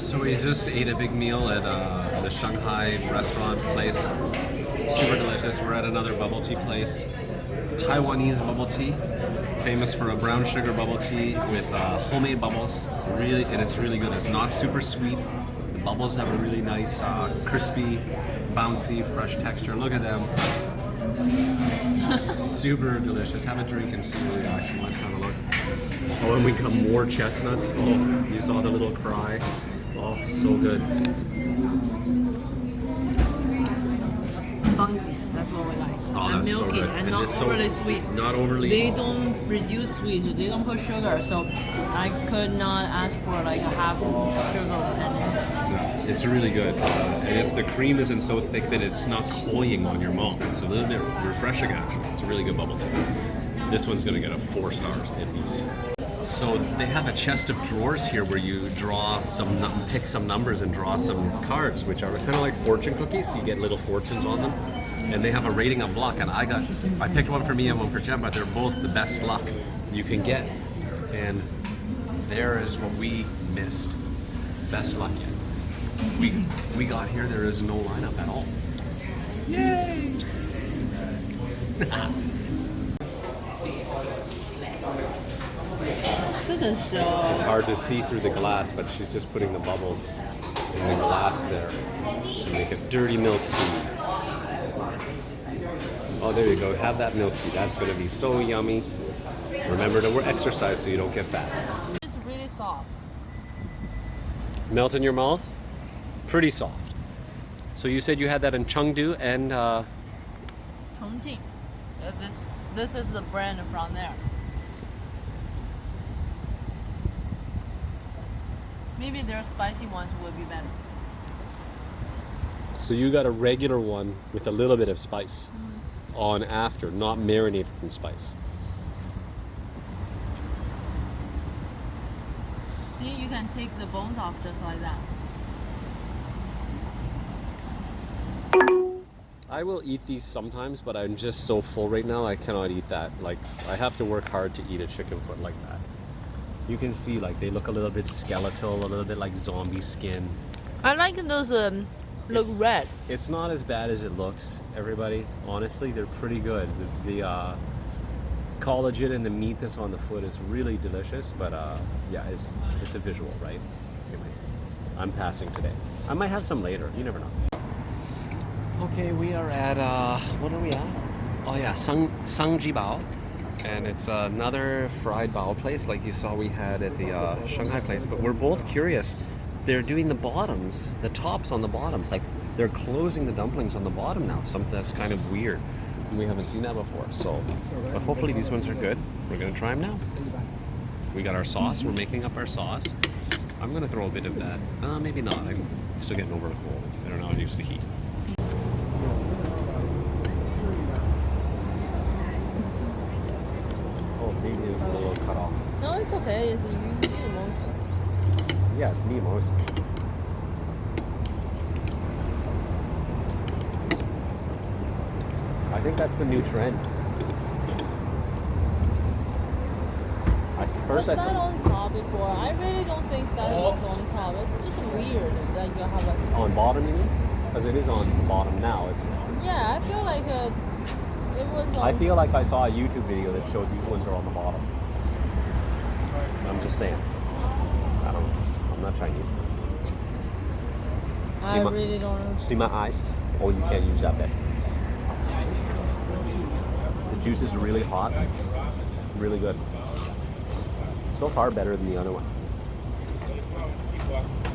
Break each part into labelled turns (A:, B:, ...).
A: So we just ate a big meal at the Shanghai restaurant place. Super delicious. We're at another bubble tea place. Taiwanese bubble tea, famous for a brown sugar bubble tea with homemade bubbles. Really, and it's really good. It's not super sweet. The bubbles have a really nice, crispy, bouncy, fresh texture. Look at them. Super delicious. Have a drink and see your reaction. Let's have a look. Oh, and we got more chestnuts. Oh, you saw the little cry. Oh, so good.
B: Bouncy, that's what we like.
A: Oh,
B: and
A: that's so
B: milky
A: good.
B: and not overly sweet.
A: Not overly.
B: They don't reduce sweet, they don't put sugar, so I could not ask for like a half sugar and
A: It's really good. And the cream isn't so thick that it's not cloying on your mouth. It's a little bit refreshing, actually. It's a really good bubble tea. This one's going to get a 4 stars at least. So they have a chest of drawers here where you pick some numbers and draw some cards, which are kind of like fortune cookies. You get little fortunes on them. And they have a rating of luck. And I picked one for me and one for Jen, but they're both the best luck you can get. And there is what we missed. Best luck yet. We got here, there is no lineup at all. Yay!
B: doesn't show.
A: It's hard to see through the glass, but she's just putting the bubbles in the glass there to make a dirty milk tea. Oh, there you go. Have that milk tea. That's going to be so yummy. Remember to exercise so you don't get fat.
B: It's really soft.
A: Melt in your mouth? Pretty soft. So you said you had that in Chengdu and
B: Chongqing. This is the brand from there. Maybe their spicy ones will be better.
A: So you got a regular one with a little bit of spice on after, not marinated in spice.
B: See, you can take the bones off just like that.
A: I will eat these sometimes, but I'm just so full right now, I cannot eat that. Like, I have to work hard to eat a chicken foot like that. You can see, like, they look a little bit skeletal, a little bit like zombie skin.
B: I like those look red.
A: It's not as bad as it looks, everybody. Honestly, they're pretty good. The collagen and the meat that's on the foot is really delicious, but yeah, it's a visual, right? Anyway, I'm passing today. I might have some later, you never know. Okay, we are at, what are we at? Oh yeah, Sangji Bao. And it's another fried bao place like you saw we had at the Shanghai place. But we're both curious. They're doing the bottoms, the tops on the bottoms. Like, they're closing the dumplings on the bottom now. Something that's kind of weird. We haven't seen that before. So, but hopefully these ones are good. We're going to try them now. We got our sauce. We're making up our sauce. I'm going to throw a bit of that. Maybe not. I'm still getting over the cold. I don't know how to use the heat. Maybe it's a little cut off.
B: No, it's okay. It's you most.
A: Yeah, it's me most. I think that's the new trend.
B: Was that on top before? I really don't think that was on top. It's just weird that you have a...
A: On bottom, you mean? Because it is on bottom now.
B: Yeah, I feel like it was on...
A: I feel like I saw a YouTube video that showed these ones are on the bottom. I'm just saying. I don't know. I'm not Chinese.
B: Really don't know.
A: See my eyes? Oh, you can't use that bit. The juice is really hot. Really good. So far better than the other one.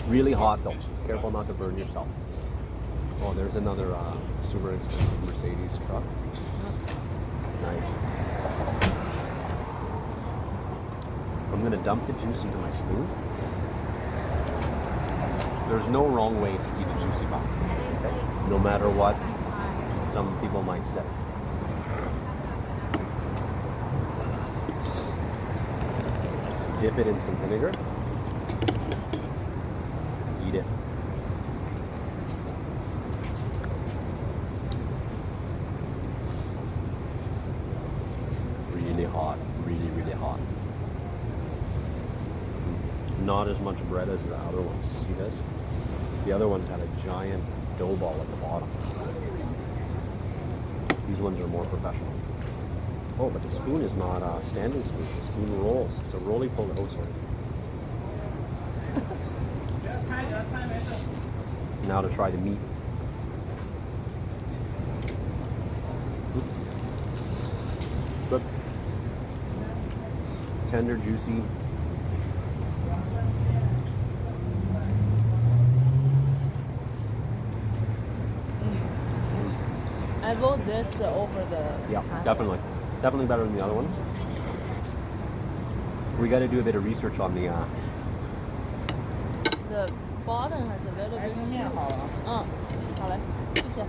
A: Really hot though. Careful not to burn yourself. Oh, there's another super expensive Mercedes truck. Nice. I'm gonna dump the juice into my spoon. There's no wrong way to eat a juicy bao. Okay? No matter what some people might say. Dip it in some vinegar. Eat it. Really hot. Really, really hot. not as much bread as the other ones. See this? The other ones had a giant dough ball at the bottom. These ones are more professional. Oh, but the spoon is not a standing spoon. The spoon rolls. It's a roly-poly. Oh, sorry. Now to try the meat. Good. Tender, juicy.
B: I vote this over the.
A: Yeah, definitely. Definitely better than the other one. We got to do a bit of research on the.
B: The bottom has a little bit. 好嘞，谢谢。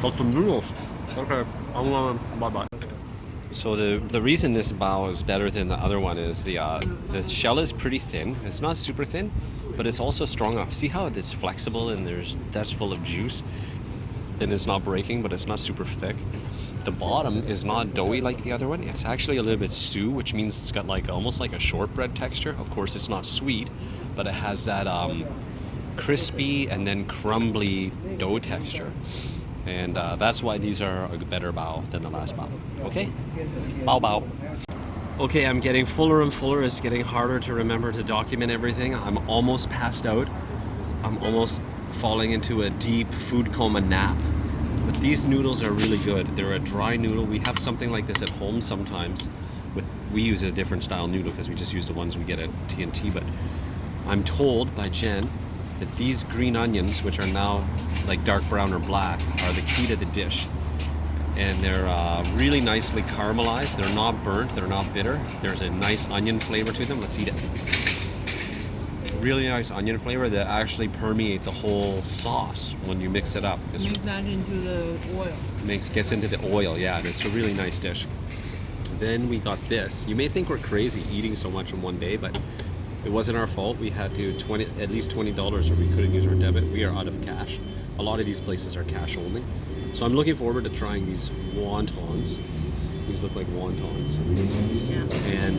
A: Got some noodles. Okay, I'm gonna bye-bye. So the reason this bao is better than the other one is the shell is pretty thin. It's not super thin, but it's also strong enough. See how it's flexible and that's full of juice, and it's not breaking, but it's not super thick. The bottom is not doughy like the other one. It's actually a little bit sous, which means it's got like almost like a shortbread texture. Of course, it's not sweet, but it has that crispy and then crumbly dough texture. And that's why these are a better bao than the last bao. Okay? Bao bao. Okay, I'm getting fuller and fuller. It's getting harder to remember to document everything. I'm almost passed out. I'm almost falling into a deep food coma nap. But these noodles are really good. They're a dry noodle. We have something like this at home sometimes. We use a different style noodle because we just use the ones we get at TNT. But I'm told by Zhen that these green onions, which are now like dark brown or black, are the key to the dish. And they're really nicely caramelized. They're not burnt, they're not bitter. There's a nice onion flavor to them. Let's eat it. Really nice onion flavor that actually permeate the whole sauce when you mix it up.
B: Make that into the oil.
A: Gets into the oil, yeah, and it's a really nice dish. Then we got this. You may think we're crazy eating so much in one day, but it wasn't our fault. We had to at least $20 or we couldn't use our debit. We are out of cash. A lot of these places are cash only. So I'm looking forward to trying these wontons. These look like wontons.
B: Yeah.
A: And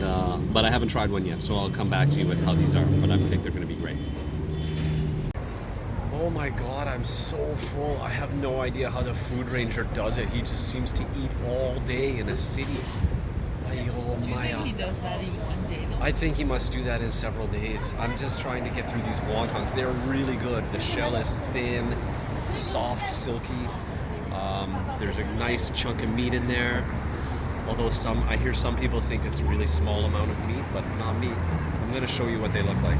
A: but I haven't tried one yet, so I'll come back to you with how these are. But I think they're going to be great. Oh my God, I'm so full. I have no idea how the food ranger does it. He just seems to eat all day in a city.
B: Do you think he does that in one day though?
A: I think he must do that in several days. I'm just trying to get through these wontons. They're really good. The shell is thin, soft, silky. There's a nice chunk of meat in there. Although I hear some people think it's a really small amount of meat, but not me. I'm going to show you what they look like.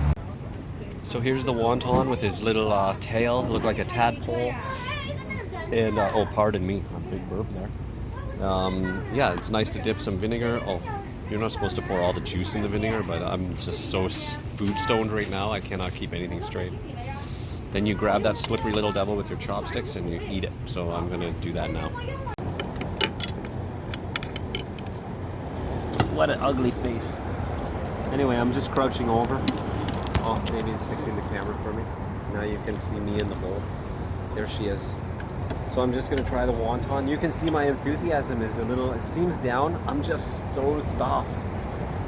A: So here's the wonton with his little tail. Look like a tadpole. And, oh, pardon me, a big burp there. Yeah, it's nice to dip some vinegar. Oh, you're not supposed to pour all the juice in the vinegar, but I'm just so food stoned right now, I cannot keep anything straight. Then you grab that slippery little devil with your chopsticks and you eat it. So I'm gonna do that now. What an ugly face. Anyway, I'm just crouching over. Oh, maybe he's fixing the camera for me. Now you can see me in the bowl. There she is. So I'm just gonna try the wonton. You can see my enthusiasm is it seems down. I'm just so stuffed.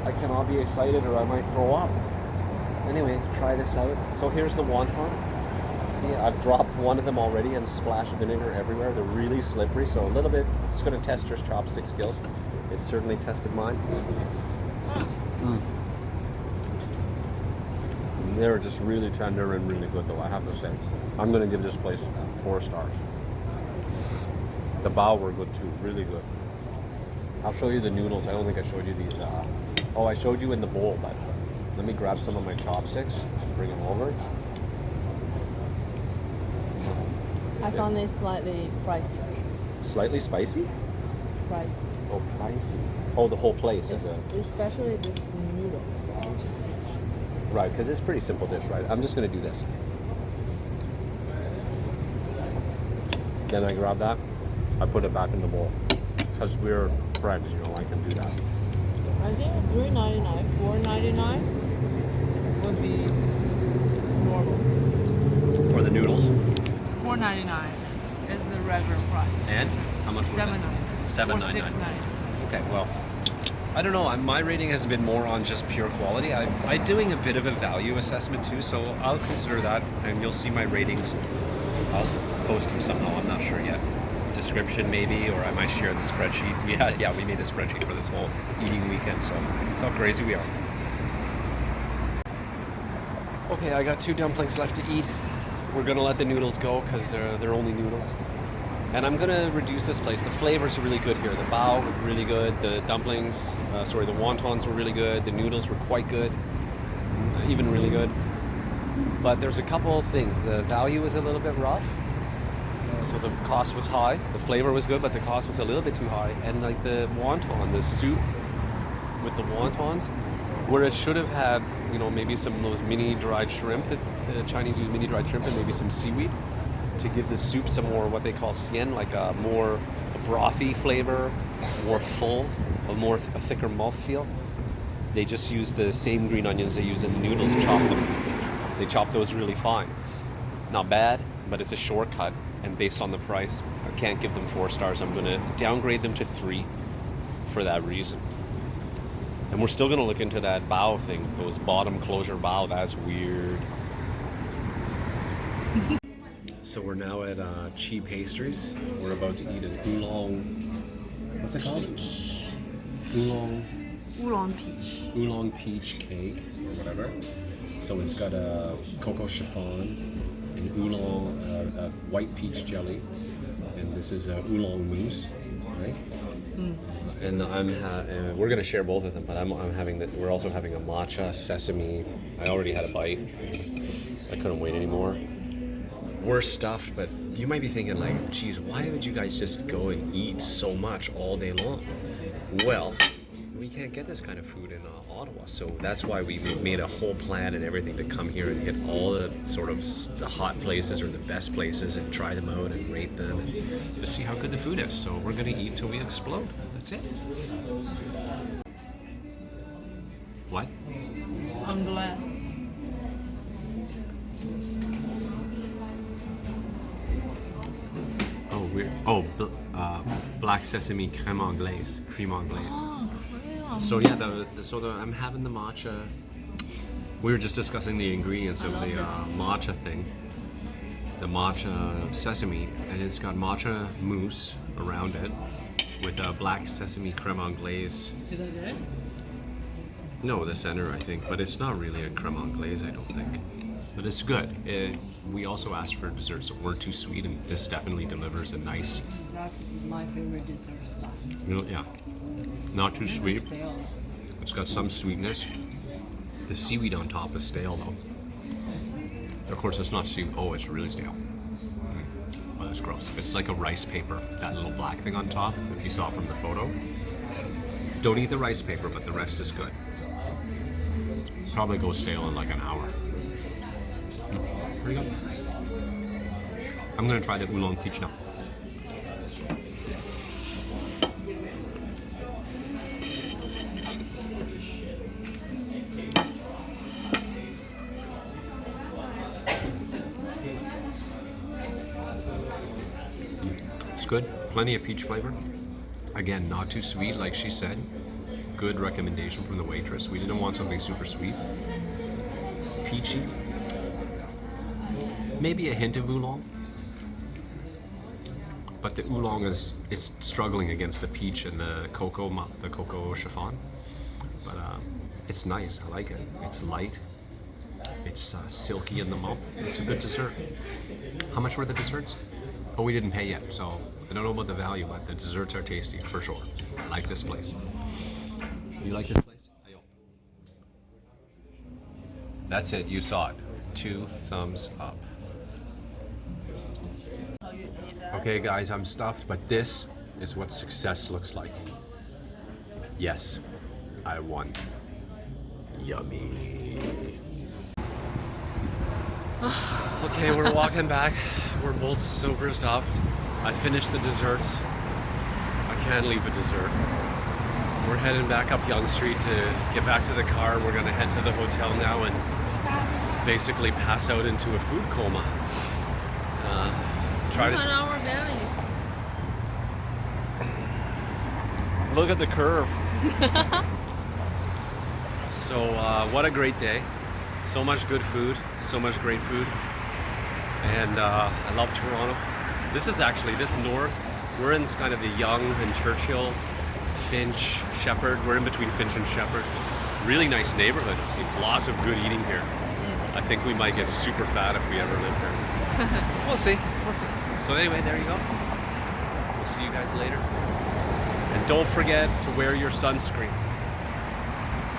A: I cannot be excited or I might throw up. Anyway, try this out. So here's the wonton. See, I've dropped one of them already and splashed vinegar everywhere. They're really slippery, so a little bit, it's gonna test your chopstick skills. It certainly tested mine. They're just really tender and really good though, I have to say. I'm gonna give this place 4 stars. The bao were good too, really good. I'll show you the noodles. I don't think I showed you these. Oh, I showed you in the bowl, but let me grab some of my chopsticks, bring them over.
B: I found this slightly pricey.
A: Slightly spicy?
B: Pricey.
A: Oh, pricey. Oh, the whole place is it?
B: Especially this noodle.
A: Right, because it's a pretty simple dish, right? I'm just going to do this. Then I grab that. I put it back in the bowl. Because we're friends, you know, I can do that.
B: I think $3.99, $4.99 would be normal.
A: For the noodles?
B: $4.99 is regular price.
A: And how much?
B: $7.99.
A: $7.99.
B: Or $6.99.
A: Okay, well, I don't know. My rating has been more on just pure quality. I'm doing a bit of a value assessment too, so I'll consider that, and you'll see my ratings. I'll post them somehow. I'm not sure yet. Description maybe, or I might share the spreadsheet. We made a spreadsheet for this whole eating weekend, so that's how crazy we are. Okay, I got 2 dumplings left to eat. We're gonna let the noodles go because they're only noodles. And I'm gonna reduce this place. The flavors are really good here. The bao, really good. The dumplings, the wontons were really good. The noodles were quite good, even really good. But there's a couple of things. The value was a little bit rough. So the cost was high. The flavor was good, but the cost was a little bit too high. And like the wonton, the soup with the wontons, where it should have had, maybe some of those mini dried shrimp that the Chinese use, mini dried shrimp, and maybe some seaweed to give the soup some more what they call xian, like a brothy flavor, more full, a thicker mouthfeel. They just use the same green onions they use in the noodles, chop them. They chop those really fine. Not bad, but it's a shortcut. And based on the price, I can't give them 4 stars. I'm going to downgrade them to 3 for that reason. And we're still going to look into that bao thing, those bottom closure bao. That's weird. So we're now at Chi Pastries. We're about to eat an oolong. What's it called? Oolong peach cake or whatever. So it's got a cocoa chiffon, an oolong, white peach jelly, and this is a oolong mousse, right? And we're gonna share both of them, but we're also having a matcha sesame. I already had a bite. I couldn't wait anymore. We're stuffed, but you might be thinking like, geez, why would you guys just go and eat so much all day long? Well, we can't get this kind of food in Ottawa, so that's why we made a whole plan and everything to come here and hit all the sort of the hot places or the best places and try them out and rate them and just see how good the food is. So we're gonna eat till we explode. That's it. What?
B: I'm glad.
A: Oh, weird. Oh, black sesame crème anglaise.
B: Oh, crème.
A: So yeah, I'm having the matcha. We were just discussing the ingredients of the matcha thing. The matcha sesame, and it's got matcha mousse around it with a black sesame crème anglaise.
B: Is that good?
A: No, the center, I think, but it's not really a crème anglaise, I don't think. But it's good. We also asked for desserts that weren't too sweet, and this definitely delivers a nice.
B: That's my favorite dessert stuff.
A: Yeah, not too
B: This
A: sweet.
B: is stale.
A: It's got some sweetness. The seaweed on top is stale though. Of course, it's not seaweed. Oh, it's really stale. Oh, that's gross. It's like a rice paper. That little black thing on top, if you saw from the photo. Don't eat the rice paper, but the rest is good. Probably goes stale in like an hour. Pretty good. I'm gonna try the oolong peach now. It's good. Plenty of peach flavor. Again, not too sweet, like she said. Good recommendation from the waitress. We didn't want something super sweet. Peachy. Maybe a hint of oolong. But the oolong it's struggling against the peach and the cocoa chiffon. But it's nice. I like it. It's light. It's silky in the mouth. It's a good dessert. How much were the desserts? Oh, we didn't pay yet, so I don't know about the value, but the desserts are tasty for sure. I like this place. You like this place? That's it. You saw it. 2 thumbs up. Okay, guys, I'm stuffed, but this is what success looks like. Yes, I won. Yummy. Okay, we're walking back. We're both super stuffed. I finished the desserts. I can't leave a dessert. We're heading back up Yonge Street to get back to the car. We're gonna head to the hotel now and basically pass out into a food coma.
B: On our bellies.
A: Look at the curve. So what a great day. So much good food, so much great food. And I love Toronto. This is actually, this north, we're in kind of the Yonge and Churchill, Finch, Shepherd. We're in between Finch and Shepherd. Really nice neighborhood, it seems. Lots of good eating here. I think we might get super fat if we ever live here. We'll see, we'll see. So anyway, there you go. We'll see you guys later. And don't forget to wear your sunscreen.